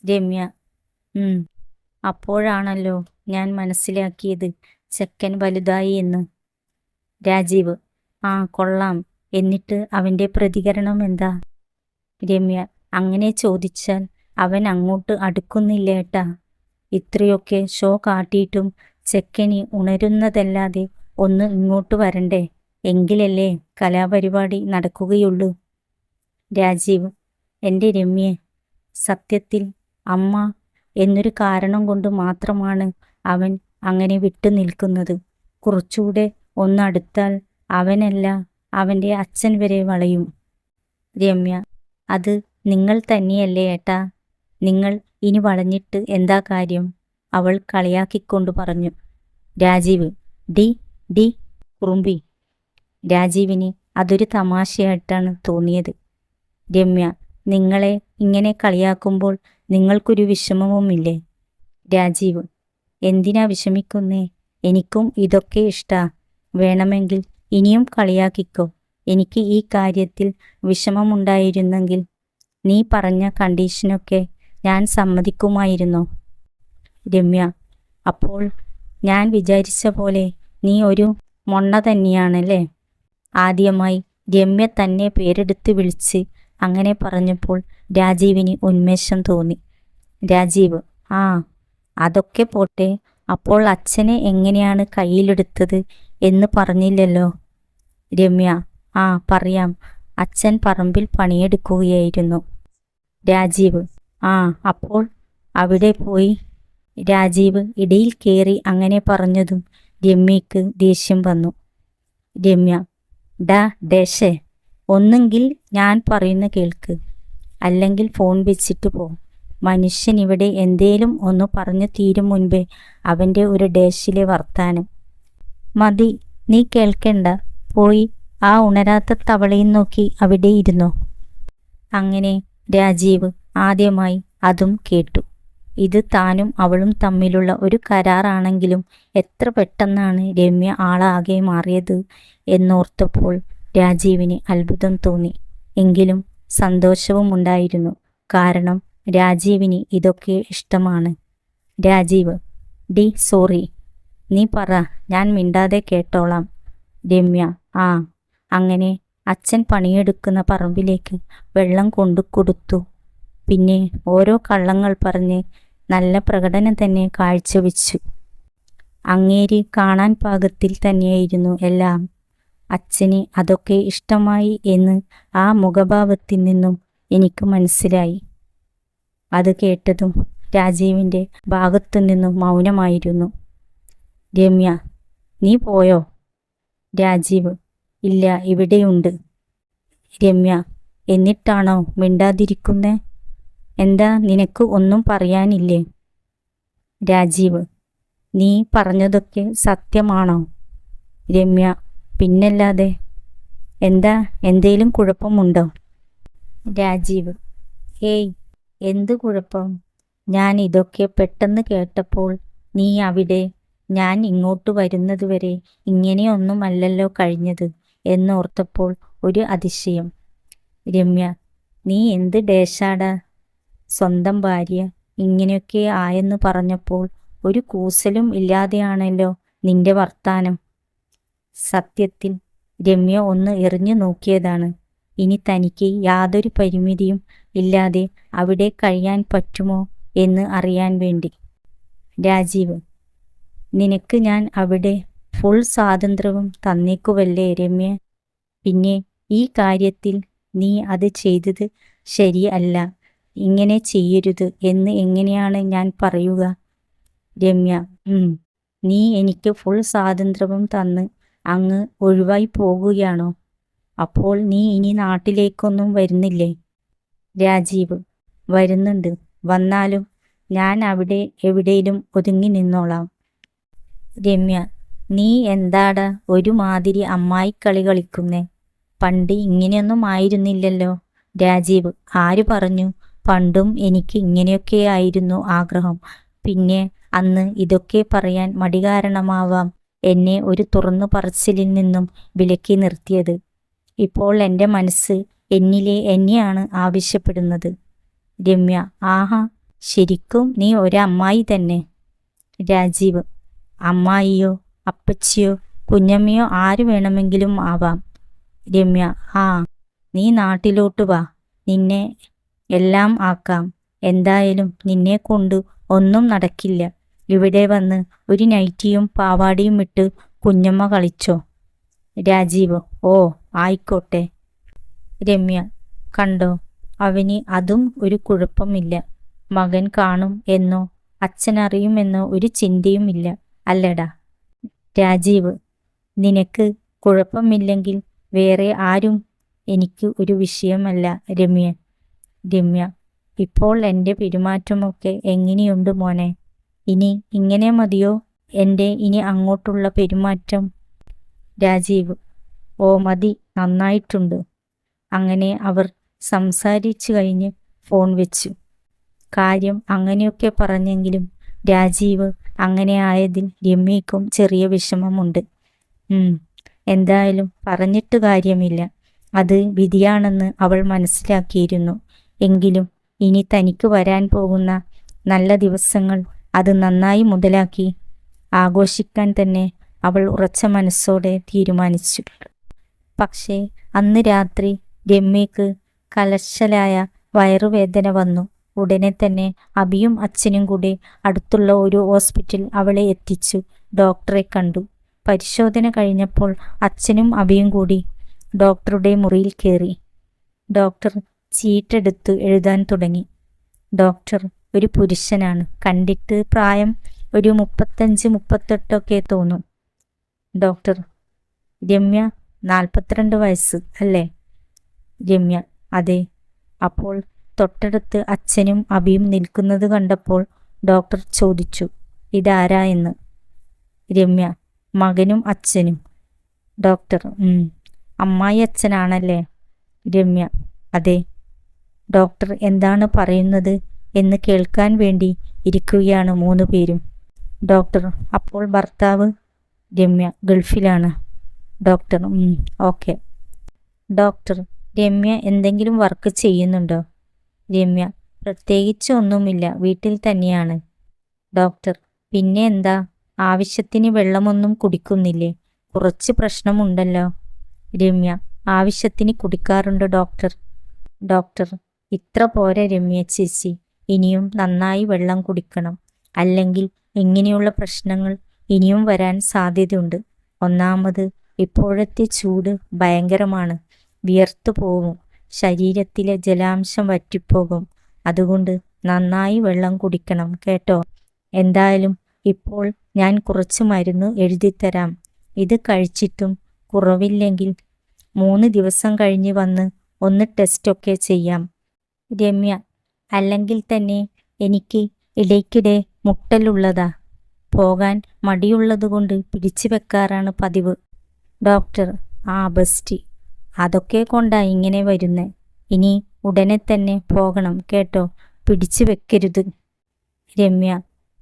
രമ്യ ഉം അപ്പോഴാണല്ലോ ഞാൻ മനസ്സിലാക്കിയത് ചെക്കൻ വലുതായി എന്ന്. രാജീവ് ആ കൊള്ളാം. എന്നിട്ട് അവൻ്റെ പ്രതികരണം എന്താ? രമ്യ അങ്ങനെ ചോദിച്ചാൽ അവൻ അങ്ങോട്ട് അടുക്കുന്നില്ലേട്ടാ. ഇത്രയൊക്കെ ഷോ കാട്ടിയിട്ടും ചെക്കന് ഉണരുന്നതല്ലാതെ ഒന്ന് ഇങ്ങോട്ട് വരണ്ടേ, എങ്കിലല്ലേ കലാപരിപാടി നടക്കുകയുള്ളൂ. രാജീവ് എൻ്റെ രമ്യേ, സത്യത്തിൽ അമ്മ എന്നൊരു കാരണം കൊണ്ട് മാത്രമാണ് അവൻ അങ്ങനെ വിട്ടു നിൽക്കുന്നത്. കുറച്ചുകൂടെ ഒന്നടുത്താൽ അവനല്ല അവൻ്റെ അച്ഛൻ വരെ വളയും. രമ്യ അത് നിങ്ങൾ തന്നെയല്ലേ ഏട്ടാ. നിങ്ങൾ ഇനി വളഞ്ഞിട്ട് എന്താ കാര്യം? അവൾ കളിയാക്കിക്കൊണ്ട് പറഞ്ഞു. രാജീവ് ഡി ഡി കുറുമ്പി. രാജീവിന് അതൊരു തമാശയായിട്ടാണ് തോന്നിയത്. രമ്യ നിങ്ങളെ ഇങ്ങനെ കളിയാക്കുമ്പോൾ നിങ്ങൾക്കൊരു വിഷമവുമില്ലേ? രാജീവ് എന്തിനാ വിഷമിക്കുന്നേ? എനിക്കും ഇതൊക്കെ ഇഷ്ടാ. വേണമെങ്കിൽ ഇനിയും കളിയാക്കിക്കോ. എനിക്ക് ഈ കാര്യത്തിൽ വിഷമമുണ്ടായിരുന്നെങ്കിൽ നീ പറഞ്ഞ കണ്ടീഷനൊക്കെ ഞാൻ സമ്മതിക്കുമായിരുന്നോ? രമ്യ അപ്പോൾ ഞാൻ വിചാരിച്ച പോലെ നീ ഒരു മൊണ്ണ തന്നെയാണല്ലേ? ആദ്യമായി രമ്യ തന്നെ പേരെടുത്ത് വിളിച്ച് അങ്ങനെ പറഞ്ഞപ്പോൾ രാജീവിന് ഉന്മേഷം തോന്നി. രാജീവ് ആ അതൊക്കെ പോട്ടെ, അപ്പോൾ അച്ഛനെ എങ്ങനെയാണ് കയ്യിലെടുത്തത് എന്ന് പറഞ്ഞില്ലല്ലോ? രമ്യ ആ പറയാം. അച്ഛൻ പറമ്പിൽ പണിയെടുക്കുകയായിരുന്നു. രാജീവ് ആ അപ്പോൾ അവിടെ പോയി. രാജീവ് ഇടയിൽ കയറി അങ്ങനെ പറഞ്ഞതും രമ്യയ്ക്ക് ദേഷ്യം വന്നു. രമ്യ ഡാ ഡേഷേ, ഒന്നെങ്കിൽ ഞാൻ പറയുന്ന കേൾക്ക്, അല്ലെങ്കിൽ ഫോൺ വെച്ചിട്ട് പോ. മനുഷ്യൻ ഇവിടെ എന്തേലും ഒന്ന് പറഞ്ഞു തീരും മുൻപേ അവൻ്റെ ഒരു ഡേഷിലെ വർത്താനം. മതി, നീ കേൾക്കണ്ട. പോയി ആ ഉണരാത്ത തവളയും നോക്കി അവിടെ ഇരുന്നോ. അങ്ങനെ രാജീവ് ആദ്യമായി അതും കേട്ടു. ഇത് താനും അവളും തമ്മിലുള്ള ഒരു കരാറാണെങ്കിലും എത്ര പെട്ടെന്നാണ് രമ്യ ആളാകെ മാറിയത് എന്നോർത്തപ്പോൾ രാജീവിന് അത്ഭുതം തോന്നി. എങ്കിലും സന്തോഷവും ഉണ്ടായിരുന്നു. കാരണം രാജീവിന് ഇതൊക്കെ ഇഷ്ടമാണ്. രാജീവ് ഡി സോറി, നീ പറ, ഞാൻ മിണ്ടാതെ കേട്ടോളാം. രമ്യ ആ അങ്ങനെ അച്ഛൻ പണിയെടുക്കുന്ന പറമ്പിലേക്ക് വെള്ളം കൊണ്ടു കൊടുത്തു. പിന്നെ ഓരോ കള്ളങ്ങൾ പറഞ്ഞ് നല്ല പ്രകടനം തന്നെ കാഴ്ചവെച്ചു. അങ്ങേര് കാണാൻ പാകത്തിൽ തന്നെയായിരുന്നു എല്ലാം. അച്ഛന് അതൊക്കെ ഇഷ്ടമായി എന്ന് ആ മുഖഭാവത്തിൽ നിന്നും എനിക്ക് മനസ്സിലായി. അത് കേട്ടതും രാജീവിൻ്റെ ഭാഗത്തു നിന്നും മൗനമായിരുന്നു. രമ്യ നീ പോയോ? രാജീവ് ഇല്ല, ഇവിടെയുണ്ട്. രമ്യ എന്നിട്ടാണോ മിണ്ടാതിരിക്കുന്നേ? എന്താ, നിനക്ക് ഒന്നും പറയാനില്ലേ? രാജീവ് നീ പറഞ്ഞതൊക്കെ സത്യമാണോ? രമ്യ പിന്നല്ലാതെ. എന്താ, എന്തേലും കുഴപ്പമുണ്ടോ? രാജീവ് ഏയ്, എന്ത് കുഴപ്പം? ഞാൻ ഇതൊക്കെ പെട്ടെന്ന് കേട്ടപ്പോൾ നീ അവിടെ, ഞാൻ ഇങ്ങോട്ട് വരുന്നതുവരെ ഇങ്ങനെയൊന്നുമല്ലല്ലോ കഴിഞ്ഞത് എന്നോർത്തപ്പോൾ ഒരു അതിശയം. രമ്യ നീ എന്ത് ഡേശാടാ. സ്വന്തം ഭാര്യ ഇങ്ങനെയൊക്കെ ആയെന്ന് പറഞ്ഞപ്പോൾ ഒരു കൂസലും ഇല്ലാതെയാണല്ലോ നിന്റെ വർത്താനം. സത്യത്തിൽ രമ്യ ഒന്ന് എറിഞ്ഞു നോക്കിയതാണ്. ഇനി തനിക്ക് യാതൊരു പരിമിതിയും ഇല്ലാതെ അവിടെ കഴിയാൻ പറ്റുമോ എന്ന് അറിയാൻ വേണ്ടി. രാജീവ് നിനക്ക് ഞാൻ അവിടെ ഫുൾ സ്വാതന്ത്ര്യവും തന്നേക്കുവല്ലേ രമ്യ. പിന്നെ ഈ കാര്യത്തിൽ നീ അത് ചെയ്തത് ശരിയല്ല, ഇങ്ങനെ ചെയ്യരുത് എന്ന് എങ്ങനെയാണ് ഞാൻ പറയുക? രമ്യ നീ എനിക്ക് ഫുൾ സ്വാതന്ത്ര്യവും തന്ന് അങ്ങ് ഒഴിവായി പോകുകയാണോ? അപ്പോൾ നീ ഇനി നാട്ടിലേക്കൊന്നും വരുന്നില്ലേ? രാജീവ് വരുന്നുണ്ട്. വന്നാലും ഞാൻ അവിടെ എവിടെയും ഒതുങ്ങി നിന്നോളാം. രമ്യ നീ എന്താടാ ഒരുമാതിരി അമ്മായിക്കളി കളിക്കുന്നേ? പണ്ട് ഇങ്ങനെയൊന്നും ആയിരുന്നില്ലല്ലോ. രാജീവ് ആര് പറഞ്ഞു? പണ്ടും എനിക്ക് ഇങ്ങനെയൊക്കെയായിരുന്നു ആഗ്രഹം. പിന്നെ അന്ന് ഇതൊക്കെ പറയാൻ മടി കാരണമാവാം എന്നെ ഒരു തുറന്നു പറച്ചിലിൽ നിന്നും വിലക്കി നിർത്തിയത്. ഇപ്പോൾ എൻ്റെ മനസ്സ് എന്നിലെ എന്നെയാണ് ആവശ്യപ്പെടുന്നത്. രമ്യ ആഹാ, ശരിക്കും നീ ഒരമ്മായി തന്നെ. രാജീവ്: അമ്മായിയോ അപ്പച്ചിയോ കുഞ്ഞമ്മയോ ആര് വേണമെങ്കിലും ആവാം. രമ്യ: ആ, നീ നാട്ടിലോട്ട് വാ, നിന്നെ എല്ലാം ആക്കാം. എന്തായാലും നിന്നെ കൊണ്ട് ഒന്നും നടക്കില്ല. ഇവിടെ വന്ന് ഒരു നൈറ്റിയും പാവാടിയും ഇട്ട് കുഞ്ഞമ്മ കളിച്ചോ. രാജീവ്: ഓ ആയിക്കോട്ടെ. രമ്യ: കണ്ടോ, അവന് അതും ഒരു കുഴപ്പമില്ല. മകൻ കാണും എന്നോ അച്ഛനറിയുമെന്നോ ഒരു ചിന്തയുമില്ല അല്ലടാ. രാജീവ്: നിനക്ക് കുഴപ്പമില്ലെങ്കിൽ വേറെ ആരും എനിക്ക് ഒരു വിഷയമല്ല രമ്യ. രമ്യ: ഇപ്പോൾ എൻ്റെ പെരുമാറ്റമൊക്കെ എങ്ങനെയുണ്ട് മോനെ? ഇനി ഇങ്ങനെ മതിയോ എൻ്റെ ഇനി അങ്ങോട്ടുള്ള പെരുമാറ്റം? രാജീവ്: ഓ മതി, നന്നായിട്ടുണ്ട്. അങ്ങനെ അവർ സംസാരിച്ചു കഴിഞ്ഞ് ഫോൺ വെച്ചു. കാര്യം അങ്ങനെയൊക്കെ പറഞ്ഞെങ്കിലും രാജീവ് അങ്ങനെ ആയതിൽ രമ്യയ്ക്കും ചെറിയ വിഷമമുണ്ട്. എന്തായാലും പറഞ്ഞിട്ട് കാര്യമില്ല, അത് വിധിയാണെന്ന് അവൾ മനസ്സിലാക്കിയിരുന്നു. എങ്കിലും ഇനി തനിക്ക് വരാൻ പോകുന്ന നല്ല ദിവസങ്ങൾ അത് നന്നായി മുതലാക്കി ആഘോഷിക്കാൻ തന്നെ അവൾ ഉറച്ച മനസ്സോടെ തീരുമാനിച്ചു. പക്ഷേ അന്ന് രാത്രി രമ്യയ്ക്ക് കലശലായ വയറുവേദന വന്നു. ഉടനെ തന്നെ അബിയും അച്ഛനും കൂടി അടുത്തുള്ള ഒരു ഹോസ്പിറ്റൽ അവളെ എത്തിച്ചു. ഡോക്ടറെ കണ്ടു. പരിശോധന കഴിഞ്ഞപ്പോൾ അച്ഛനും അബിയും കൂടി ഡോക്ടറുടെ മുറിയിൽ കയറി. ഡോക്ടർ ചീട്ടെടുത്ത് എഴുതാൻ തുടങ്ങി. ഡോക്ടർ ഒരു പുരുഷനാണ്. കണ്ടിട്ട് പ്രായം ഒരു 35-38 തോന്നും. ഡോക്ടർ: രമ്യ 42 വയസ്സ് അല്ലേ? രമ്യ: അതെ. അപ്പോൾ തൊട്ടടുത്ത് അച്ഛനും അബിയും നിൽക്കുന്നത് കണ്ടപ്പോൾ ഡോക്ടർ ചോദിച്ചു, ഇതാരാ എന്ന്. രമ്യ: മകനും അച്ഛനും. ഡോക്ടർ: അമ്മായി അച്ഛനാണല്ലേ? രമ്യ: അതെ. ഡോക്ടർ എന്താണ് പറയുന്നത് എന്ന് കേൾക്കാൻ വേണ്ടി ഇരിക്കുകയാണ് 3 പേരും. ഡോക്ടർ: അപ്പോൾ ഭർത്താവ്? രമ്യ: ഗൾഫിലാണ്. Doctor: okay. ഡോക്ടർ: രമ്യ എന്തെങ്കിലും വർക്ക് ചെയ്യുന്നുണ്ടോ? രമ്യ: പ്രത്യേകിച്ച് ഒന്നുമില്ല, വീട്ടിൽ തന്നെയാണ്. ഡോക്ടർ: പിന്നെ എന്താ, ആവശ്യത്തിന് വെള്ളമൊന്നും കുടിക്കുന്നില്ലേ? കുറച്ച് പ്രശ്നമുണ്ടല്ലോ. രമ്യ: ആവശ്യത്തിന് കുടിക്കാറുണ്ട് ഡോക്ടർ. ഡോക്ടർ: ഇത്ര പോരെ രമ്യ ചേച്ചി, ഇനിയും നന്നായി വെള്ളം കുടിക്കണം. അല്ലെങ്കിൽ ഇങ്ങനെയുള്ള പ്രശ്നങ്ങൾ ഇനിയും വരാൻ സാധ്യതയുണ്ട്. ഒന്നാമത് ഇപ്പോഴത്തെ ചൂട് ഭയങ്കരമാണ്. വിയർത്തു പോവും, ശരീരത്തിലെ ജലാംശം വറ്റിപ്പോകും. അതുകൊണ്ട് നന്നായി വെള്ളം കുടിക്കണം കേട്ടോ. എന്തായാലും ഇപ്പോൾ ഞാൻ കുറച്ച് മരുന്ന് എഴുതിത്തരാം. ഇത് കഴിച്ചിട്ടും കുറവില്ലെങ്കിൽ 3 ദിവസം കഴിഞ്ഞ് വന്ന് ഒന്ന് ടെസ്റ്റൊക്കെ ചെയ്യാം. രമ്യ: അല്ലെങ്കിൽ തന്നെ എനിക്ക് ഇടയ്ക്കിടെ മുട്ടലുള്ളതാ. പോകാൻ മടിയുള്ളതുകൊണ്ട് പിടിച്ചു വെക്കാറാണ് പതിവ്. ഡോക്ടർ: ആ ബെസ്റ്റ്. അതൊക്കെ കൊണ്ടാ ഇങ്ങനെ വരുന്നേ. ഇനി ഉടനെ തന്നെ പോകണം കേട്ടോ, പിടിച്ചു വെക്കരുത്. രമ്യ: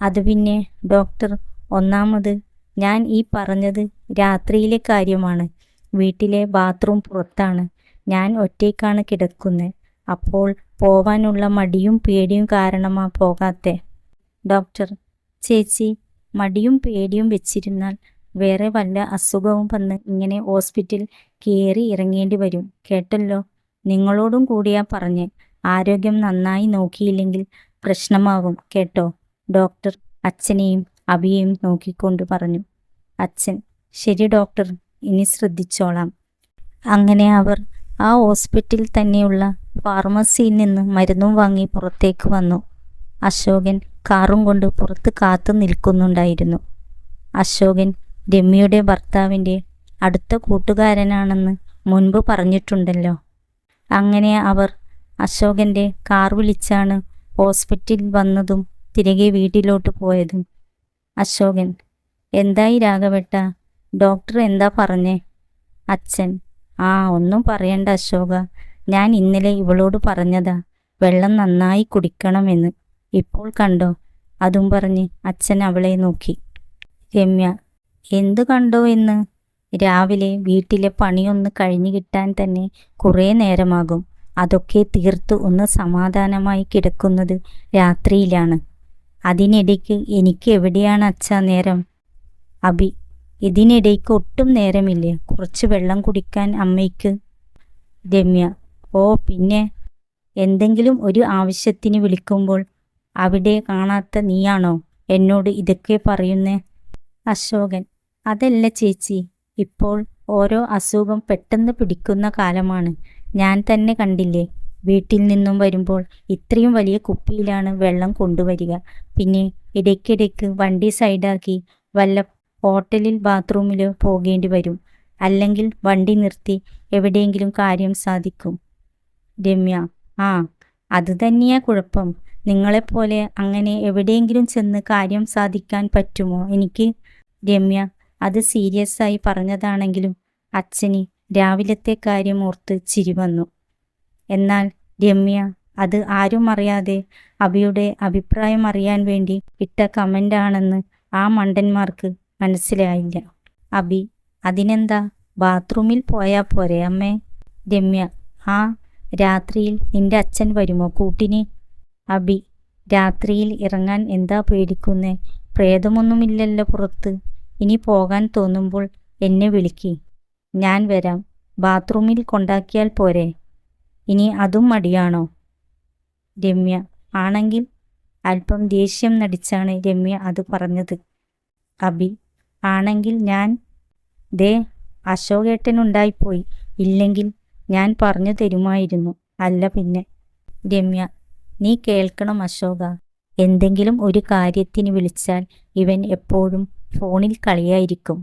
അത് പിന്നെ ഡോക്ടർ, ഒന്നാമത് ഞാൻ ഈ പറഞ്ഞത് രാത്രിയിലെ കാര്യമാണ്. വീട്ടിലെ ബാത്റൂം പുറത്താണ്. ഞാൻ ഒറ്റയ്ക്കാണ് കിടക്കുന്നത്. അപ്പോൾ പോവാനുള്ള മടിയും പേടിയും കാരണമാ പോകാത്തെ. ഡോക്ടർ: ചേച്ചി, മടിയും പേടിയും വെച്ചിരുന്നാൽ വേറെ വല്ല അസുഖവും വന്ന് ഇങ്ങനെ ഹോസ്പിറ്റൽ കയറി ഇറങ്ങേണ്ടി വരും കേട്ടല്ലോ. നിങ്ങളോടും കൂടിയാ പറഞ്ഞ്. ആരോഗ്യം നന്നായി നോക്കിയില്ലെങ്കിൽ പ്രശ്നമാവും കേട്ടോ. ഡോക്ടർ അച്ഛനെയും അബിയെയും നോക്കിക്കൊണ്ട് പറഞ്ഞു. അച്ഛൻ: ശരി ഡോക്ടർ, ഇനി ശ്രദ്ധിച്ചോളാം. അങ്ങനെ അവർ ആ ഹോസ്പിറ്റലിൽ തന്നെയുള്ള ഫാർമസിയിൽ നിന്ന് മരുന്നും വാങ്ങി പുറത്തേക്ക് വന്നു. അശോകൻ കാറും കൊണ്ട് പുറത്ത് കാത്തു നിൽക്കുന്നുണ്ടായിരുന്നു. അശോകൻ രമ്യയുടെ ഭർത്താവിൻ്റെ അടുത്ത കൂട്ടുകാരനാണെന്ന് മുൻപ് പറഞ്ഞിട്ടുണ്ടല്ലോ. അങ്ങനെ അവർ അശോകൻ്റെ കാർ വിളിച്ചാണ് ഹോസ്പിറ്റലിൽ വന്നതും തിരികെ വീട്ടിലോട്ട് പോയതും. അശോകൻ: എന്തായി രാഘവേട്ട, ഡോക്ടർ എന്താ പറഞ്ഞേ? അച്ഛൻ: ഒന്നും പറയണ്ട അശോക, ഞാൻ ഇന്നലെ ഇവളോട് പറഞ്ഞതാ വെള്ളം നന്നായി കുടിക്കണമെന്ന്. ഇപ്പോൾ കണ്ടോ. അതും പറഞ്ഞ് അച്ഛൻ അവളെ നോക്കി. രമ്യ: എന്തു കണ്ടോ എന്ന്? രാവിലെ വീട്ടിലെ പണിയൊന്ന് കഴിഞ്ഞു കിട്ടാൻ തന്നെ കുറേ നേരമാകും. അതൊക്കെ തീർത്ത് ഒന്ന് സമാധാനമായി കിടക്കുന്നത് രാത്രിയിലാണ്. അതിനിടയ്ക്ക് എനിക്ക് എവിടെയാണ് അച്ഛാ നേരം? അബി: ഇതിനിടയ്ക്ക് ഒട്ടും നേരമില്ലേ കുറച്ച് വെള്ളം കുടിക്കാൻ അമ്മയ്ക്ക്? രമ്യ: ഓ പിന്നെ, എന്തെങ്കിലും ഒരു ആവശ്യത്തിന് വിളിക്കുമ്പോൾ അവിടെ കാണാത്ത നീയാണോ എന്നോട് ഇതൊക്കെ പറയുന്നേ? അശോകൻ: അതല്ല ചേച്ചി, ഇപ്പോൾ ഓരോ അസുഖം പെട്ടെന്ന് പിടിക്കുന്ന കാലമാണ്. ഞാൻ തന്നെ കണ്ടില്ലേ, വീട്ടിൽ നിന്നും വരുമ്പോൾ ഇത്രയും വലിയ കുപ്പിയിലാണ് വെള്ളം കൊണ്ടുവരിക. പിന്നെ ഇടയ്ക്കിടയ്ക്ക് വണ്ടി സൈഡാക്കി വല്ല ഹോട്ടലിൽ ബാത്റൂമിലോ പോകേണ്ടി വരും. അല്ലെങ്കിൽ വണ്ടി നിർത്തി എവിടെയെങ്കിലും കാര്യം സാധിക്കും. രമ്യ: ആ, അത് തന്നെയാ കുഴപ്പം. നിങ്ങളെപ്പോലെ അങ്ങനെ എവിടെയെങ്കിലും ചെന്ന് കാര്യം സാധിക്കാൻ പറ്റുമോ എനിക്ക്? രമ്യ: അത് സീരിയസ് ആയി പറഞ്ഞതാണെങ്കിലും അച്ഛന് രാവിലത്തെ കാര്യം ഓർത്ത് ചിരി വന്നു. എന്നാൽ രമ്യ അത് ആരും അറിയാതെ അബിയുടെ അഭിപ്രായം അറിയാൻ വേണ്ടി ഇട്ട കമൻ്റാണെന്ന് ആ മണ്ടന്മാർക്ക് മനസ്സിലായില്ല. അബി: അതിനെന്താ, ബാത്റൂമിൽ പോയാൽ പോരെ അമ്മേ? രമ്യ: ആ, രാത്രിയിൽ നിന്റെ അച്ഛൻ വരുമോ കൂട്ടിന്? അബി: രാത്രിയിൽ ഇറങ്ങാൻ എന്താ പേടിക്കുന്നേ? പ്രേതമൊന്നുമില്ലല്ലോ പുറത്ത്. ഇനി പോകാൻ തോന്നുമ്പോൾ എന്നെ വിളിക്ക്, ഞാൻ വരാം. ബാത്റൂമിൽ കൊണ്ടാക്കിയാൽ പോരെ? ഇനി അതും മടിയാണോ? രമ്യ: ആണെങ്കിൽ. അല്പം ദേഷ്യം നടിച്ചാണ് രമ്യ അത് പറഞ്ഞത്. അബി: ആണെങ്കിൽ ഞാൻ ദേ അശോകേട്ടനുണ്ടായിപ്പോയി. ഇല്ലെങ്കിൽ ഞാൻ പറഞ്ഞു തരുമായിരുന്നു. അല്ല പിന്നെ. രമ്യ: നീ കേൾക്കണം അശോക, എന്തെങ്കിലും ഒരു കാര്യത്തിന് വിളിച്ചാൽ ഇവൻ എപ്പോഴും ഫോണിൽ കളിയായിരിക്കും.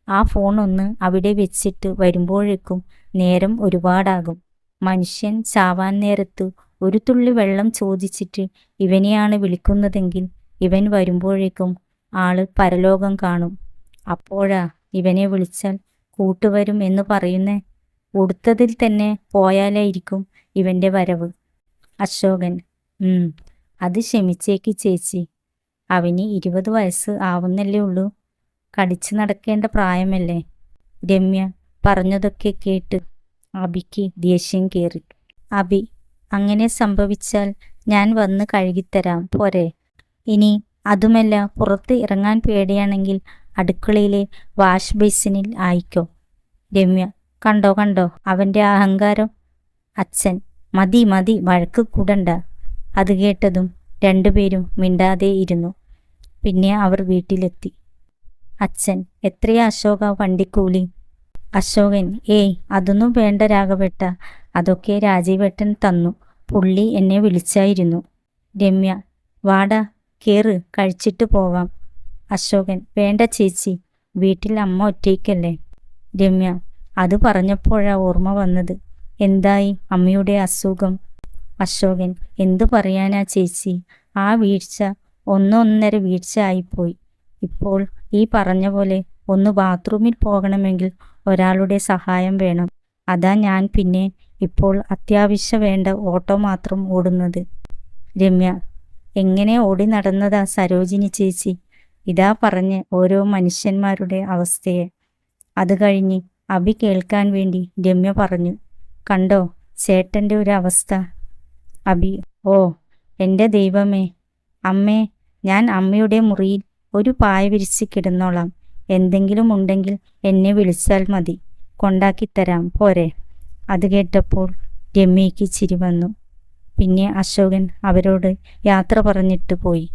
ആ ഫോൺ ഒന്ന് അവിടെ വെച്ചിട്ട് വരുമ്പോഴേക്കും നേരം ഒരുപാടാകും. മനുഷ്യൻ ചാവാൻ നേരത്ത് ഒരു തുള്ളി വെള്ളം ചോദിച്ചിട്ട് ഇവനെയാണ് വിളിക്കുന്നതെങ്കിൽ ഇവൻ വരുമ്പോഴേക്കും ആള് പരലോകം കാണും. അപ്പോഴാ ഇവനെ വിളിച്ചാൽ കൂട്ടുവരും എന്ന് പറയുന്നേ. ഉടുത്തതിൽ തന്നെ പോയാലായിരിക്കും ഇവൻ്റെ വരവ്. അശോകൻ: അത് ക്ഷമിച്ചേക്ക് ചേച്ചി, അവന് 20 വയസ്സ് ആവുന്നല്ലേ ഉള്ളൂ. കടിച്ചു നടക്കേണ്ട പ്രായമല്ലേ. രമ്യ പറഞ്ഞതൊക്കെ കേട്ട് അബിക്ക് ദേഷ്യം കയറി. അബി: അങ്ങനെ സംഭവിച്ചാൽ ഞാൻ വന്ന് കഴുകിത്തരാം പോരെ? ഇനി അതുമല്ല, പുറത്ത് ഇറങ്ങാൻ പേടിയാണെങ്കിൽ അടുക്കളയിലെ വാഷ് ബേസിനിൽ ആയിക്കോ. രമ്യ: കണ്ടോ കണ്ടോ അവൻ്റെ അഹങ്കാരം. അച്ഛൻ: മതി മതി, വഴക്ക് കൂടണ്ട. അത് കേട്ടതും രണ്ടുപേരും മിണ്ടാതെ ഇരുന്നു. പിന്നെ അവർ വീട്ടിലെത്തി. അച്ഛൻ: എത്രയാ അശോക വണ്ടിക്കൂലി? അശോകൻ: ഏയ് അതൊന്നും വേണ്ട രാഘവേട്ട, അതൊക്കെ രാജീവേട്ടൻ തന്നു. പുള്ളി എന്നെ വിളിച്ചായിരുന്നു. രമ്യ: വാടാ, കേറ്, കഴിച്ചിട്ട് പോവാം. അശോകൻ: വേണ്ട ചേച്ചി, വീട്ടിൽ അമ്മ ഒറ്റയ്ക്കല്ലേ. രമ്യ: അത് പറഞ്ഞപ്പോഴാ ഓർമ്മ വന്നത്. എന്തായി അമ്മയുടെ അസുഖം? അശോകൻ: എന്തു പറയാനാ ചേച്ചി, ആ വീഴ്ച ഒന്നൊന്നര വീഴ്ച ആയിപ്പോയി. ഇപ്പോൾ ഈ പറഞ്ഞ പോലെ ഒന്ന് ബാത്റൂമിൽ പോകണമെങ്കിൽ ഒരാളുടെ സഹായം വേണം. അതാ ഞാൻ പിന്നെ ഇപ്പോൾ അത്യാവശ്യം വേണ്ട ഓട്ടോ മാത്രം ഓടുന്നത്. രമ്യ: എങ്ങനെ ഓടി നടന്നതാ സരോജിനി ചേച്ചി? ഇതാ പറഞ്ഞ് ഓരോ മനുഷ്യന്മാരുടെ അവസ്ഥയെ. അത് കഴിഞ്ഞ് അബി കേൾക്കാൻ വേണ്ടി രമ്യ പറഞ്ഞു: കണ്ടോ ചേട്ടൻ്റെ ഒരു അവസ്ഥ. അബി: ഓ എൻ്റെ ദൈവമേ. അമ്മേ, ഞാൻ അമ്മയുടെ മുറിയിൽ ഒരു പായ വിരിച്ച് കിടന്നോളാം. എന്തെങ്കിലും ഉണ്ടെങ്കിൽ എന്നെ വിളിച്ചാൽ മതി, കൊണ്ടാക്കിത്തരാം പോരെ? അത് കേട്ടപ്പോൾ രമ്യയ്ക്ക് ചിരി വന്നു. പിന്നെ അശോകൻ അവരോട് യാത്ര പറഞ്ഞിട്ട് പോയി.